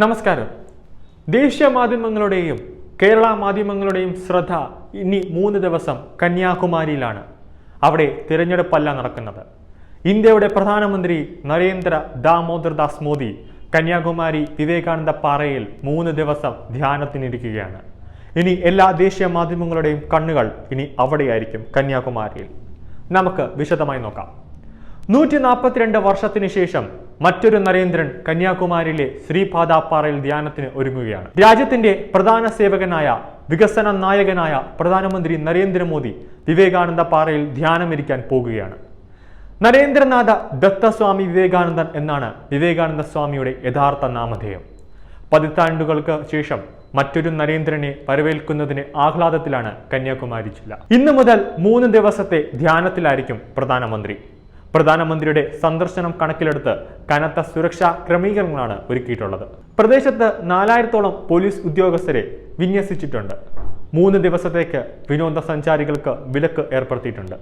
നമസ്കാരം. ദേശീയ മാധ്യമങ്ങളുടെയും കേരള മാധ്യമങ്ങളുടെയും ശ്രദ്ധ ഇനി 3 ദിവസം കന്യാകുമാരിയിലാണ്. അവിടെ തിരഞ്ഞെടുപ്പല്ല നടക്കുന്നത്. ഇന്ത്യയുടെ പ്രധാനമന്ത്രി നരേന്ദ്ര ദാമോദർ ദാസ് മോദി കന്യാകുമാരി വിവേകാനന്ദ പാറയിൽ 3 ദിവസം ധ്യാനത്തിനിരിക്കുകയാണ്. ഇനി എല്ലാ ദേശീയ മാധ്യമങ്ങളുടെയും കണ്ണുകൾ ഇനി അവിടെയായിരിക്കും, കന്യാകുമാരിയിൽ. നമുക്ക് വിശദമായി നോക്കാം. 142 വർഷത്തിന് ശേഷം മറ്റൊരു നരേന്ദ്രൻ കന്യാകുമാരിയിലെ ശ്രീപാദപാറയിൽ ധ്യാനത്തിന് ഒരുങ്ങുകയാണ്. രാജ്യത്തിന്റെ പ്രധാന സേവകനായ വികസന നായകനായ പ്രധാനമന്ത്രി നരേന്ദ്രമോദി വിവേകാനന്ദ പാറയിൽ ധ്യാനമിരിക്കാൻ പോകുകയാണ്. നരേന്ദ്രനാഥ ദത്തസ്വാമി വിവേകാനന്ദൻ എന്നാണ് വിവേകാനന്ദ സ്വാമിയുടെ യഥാർത്ഥ നാമധേയം. പതിറ്റാണ്ടുകൾക്ക് ശേഷം മറ്റൊരു നരേന്ദ്രനെ വരവേൽക്കുന്നതിന് ആഹ്ലാദത്തിലാണ് കന്യാകുമാരി ജില്ല. ഇന്നു മുതൽ 3 ദിവസത്തെ ധ്യാനത്തിലായിരിക്കും പ്രധാനമന്ത്രിയുടെ സന്ദർശനം കണക്കിലെടുത്ത് കനത്ത സുരക്ഷാ ക്രമീകരണങ്ങളാണ് ഒരുക്കിയിട്ടുള്ളത്. പ്രദേശത്ത് 4000-ഓളം പോലീസ് ഉദ്യോഗസ്ഥരെ വിന്യസിച്ചിട്ടുണ്ട്. 3 ദിവസത്തേക്ക് വിനോദസഞ്ചാരികൾക്ക് വിലക്ക് ഏർപ്പെടുത്തിയിട്ടുണ്ട്.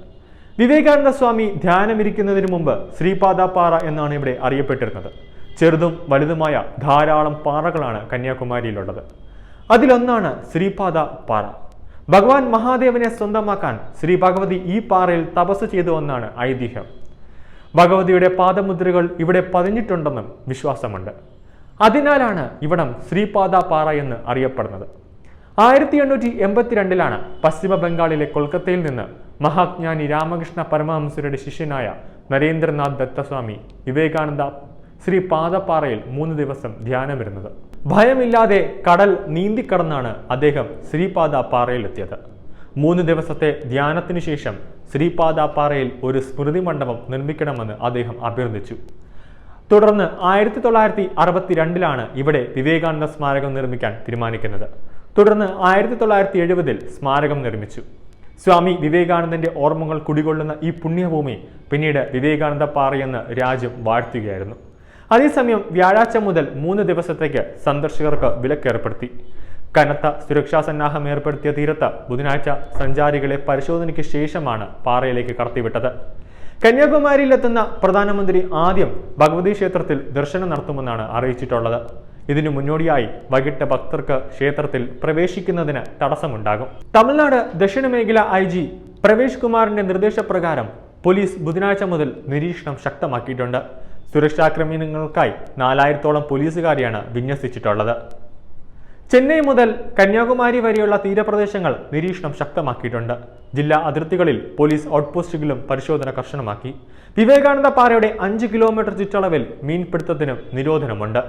വിവേകാനന്ദ സ്വാമി ധ്യാനമിരിക്കുന്നതിന് മുമ്പ് ശ്രീപാദപാറ എന്നാണ് ഇവിടെ അറിയപ്പെട്ടിരുന്നത്. ചെറുതും വലുതുമായ ധാരാളം പാറകളാണ് കന്യാകുമാരിയിലുള്ളത്. അതിലൊന്നാണ് ശ്രീപാദപാറ. ഭഗവാൻ മഹാദേവനെ സ്വന്തമാക്കാൻ ശ്രീ ഭഗവതി ഈ പാറയിൽ തപസ് ചെയ്തുവെന്നാണ് ഐതിഹ്യം. ഭഗവതിയുടെ പാദമുദ്രകൾ ഇവിടെ പതിഞ്ഞിട്ടുണ്ടെന്നും വിശ്വാസമുണ്ട്. അതിനാലാണ് ഇവിടം ശ്രീപാദപാറ എന്ന് അറിയപ്പെടുന്നത്. 1882-ലാണ് പശ്ചിമ ബംഗാളിലെ കൊൽക്കത്തയിൽ നിന്ന് മഹാജ്ഞാനി രാമകൃഷ്ണ പരമഹംസരുടെ ശിഷ്യനായ നരേന്ദ്രനാഥ് ദത്തസ്വാമി വിവേകാനന്ദ ശ്രീപാദപാറയിൽ 3 ദിവസം ധ്യാനമിരുന്നത്. ഭയമില്ലാതെ കടൽ നീന്തിക്കടന്നാണ് അദ്ദേഹം ശ്രീപാദപാറയിലെത്തിയത്. 3 ദിവസത്തെ ധ്യാനത്തിനു ശേഷം ശ്രീപാദപാറയിൽ ഒരു സ്മൃതി മണ്ഡപം നിർമ്മിക്കണമെന്ന് അദ്ദേഹം അഭ്യർത്ഥിച്ചു. തുടർന്ന് 1962-ലാണ് ഇവിടെ വിവേകാനന്ദ സ്മാരകം നിർമ്മിക്കാൻ തീരുമാനിക്കുന്നത്. തുടർന്ന് 1970-ൽ സ്മാരകം നിർമ്മിച്ചു. സ്വാമി വിവേകാനന്ദന്റെ ഓർമ്മകൾ കുടികൊള്ളുന്ന ഈ പുണ്യഭൂമി പിന്നീട് വിവേകാനന്ദ പാറയെന്ന് രാജ്യം വാഴ്ത്തുകയായിരുന്നു. അതേസമയം വ്യാഴാഴ്ച മുതൽ 3 ദിവസത്തേക്ക് സന്ദർശകർക്ക് വിലക്കേർപ്പെടുത്തി. കനത്ത സുരക്ഷാ സന്നാഹം ഏർപ്പെടുത്തിയ തീരത്ത് ബുധനാഴ്ച സഞ്ചാരികളെ പരിശോധനയ്ക്ക് ശേഷമാണ് പാറയിലേക്ക് കടത്തിവിട്ടത്. കന്യാകുമാരിയിലെത്തുന്ന പ്രധാനമന്ത്രി ആദ്യം ഭഗവതി ക്ഷേത്രത്തിൽ ദർശനം നടത്തുമെന്നാണ് അറിയിച്ചിട്ടുള്ളത്. ഇതിനു മുന്നോടിയായി വൈകിട്ട് ഭക്തർക്ക് ക്ഷേത്രത്തിൽ പ്രവേശിക്കുന്നതിന് തടസ്സമുണ്ടാകും. തമിഴ്നാട് ദക്ഷിണ മേഖല IG പ്രവേശ് കുമാറിന്റെ നിർദ്ദേശപ്രകാരം പോലീസ് ബുധനാഴ്ച മുതൽ നിരീക്ഷണം ശക്തമാക്കിയിട്ടുണ്ട്. സുരക്ഷാ ക്രമീകരണങ്ങൾക്കായി 4000-ഓളം പോലീസുകാരെയാണ് വിന്യസിച്ചിട്ടുള്ളത്. ചെന്നൈ മുതൽ കന്യാകുമാരി വരെയുള്ള തീരപ്രദേശങ്ങൾ നിരീക്ഷണം ശക്തമാക്കിയിട്ടുണ്ട്. ജില്ലാ അതിർത്തികളിൽ പോലീസ് ഔട്ട്പോസ്റ്റുകളും പരിശോധന കർശനമാക്കി. വിവേകാനന്ദ പാറയുടെ 5 കിലോമീറ്റർ ചുറ്റളവിൽ മീൻപിടുത്തത്തിനും നിരോധനമുണ്ട്.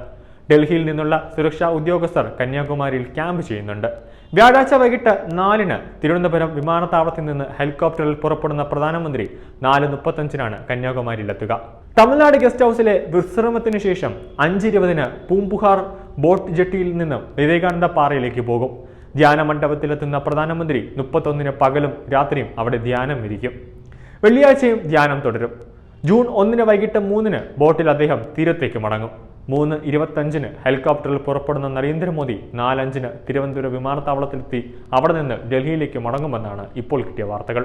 ഡൽഹിയിൽ നിന്നുള്ള സുരക്ഷാ ഉദ്യോഗസ്ഥർ കന്യാകുമാരിയിൽ ക്യാമ്പ് ചെയ്യുന്നുണ്ട്. വ്യാഴാഴ്ച വൈകിട്ട് 4-ന് തിരുവനന്തപുരം വിമാനത്താവളത്തിൽ നിന്ന് ഹെലികോപ്റ്ററിൽ പുറപ്പെടുന്ന പ്രധാനമന്ത്രി 4:35-നാണ് കന്യാകുമാരിയിലെത്തുക. തമിഴ്നാട് ഗസ്റ്റ് ഹൌസിലെ വിശ്രമത്തിന് ശേഷം 5:20-ന് പൂമ്പുഹാർ ബോട്ട് ജെട്ടിയിൽ നിന്നും വിവേകാനന്ദ പാറയിലേക്ക് പോകും. ധ്യാന മണ്ഡപത്തിലെത്തുന്ന പ്രധാനമന്ത്രി 31-ന് പകലും രാത്രിയും അവിടെ ധ്യാനം ഇരിക്കും. വെള്ളിയാഴ്ചയും ധ്യാനം തുടരും. ജൂൺ 1-ന് വൈകിട്ട് 3-ന് ബോട്ടിൽ അദ്ദേഹം തീരത്തേക്ക് മടങ്ങും. 3:25-ന് ഹെലികോപ്റ്ററിൽ പുറപ്പെടുന്ന നരേന്ദ്രമോദി 4:05-ന് തിരുവനന്തപുരം വിമാനത്താവളത്തിലെത്തി അവിടെ നിന്ന് ഡൽഹിയിലേക്ക് മടങ്ങുമെന്നാണ് ഇപ്പോൾ കിട്ടിയ വാർത്തകൾ.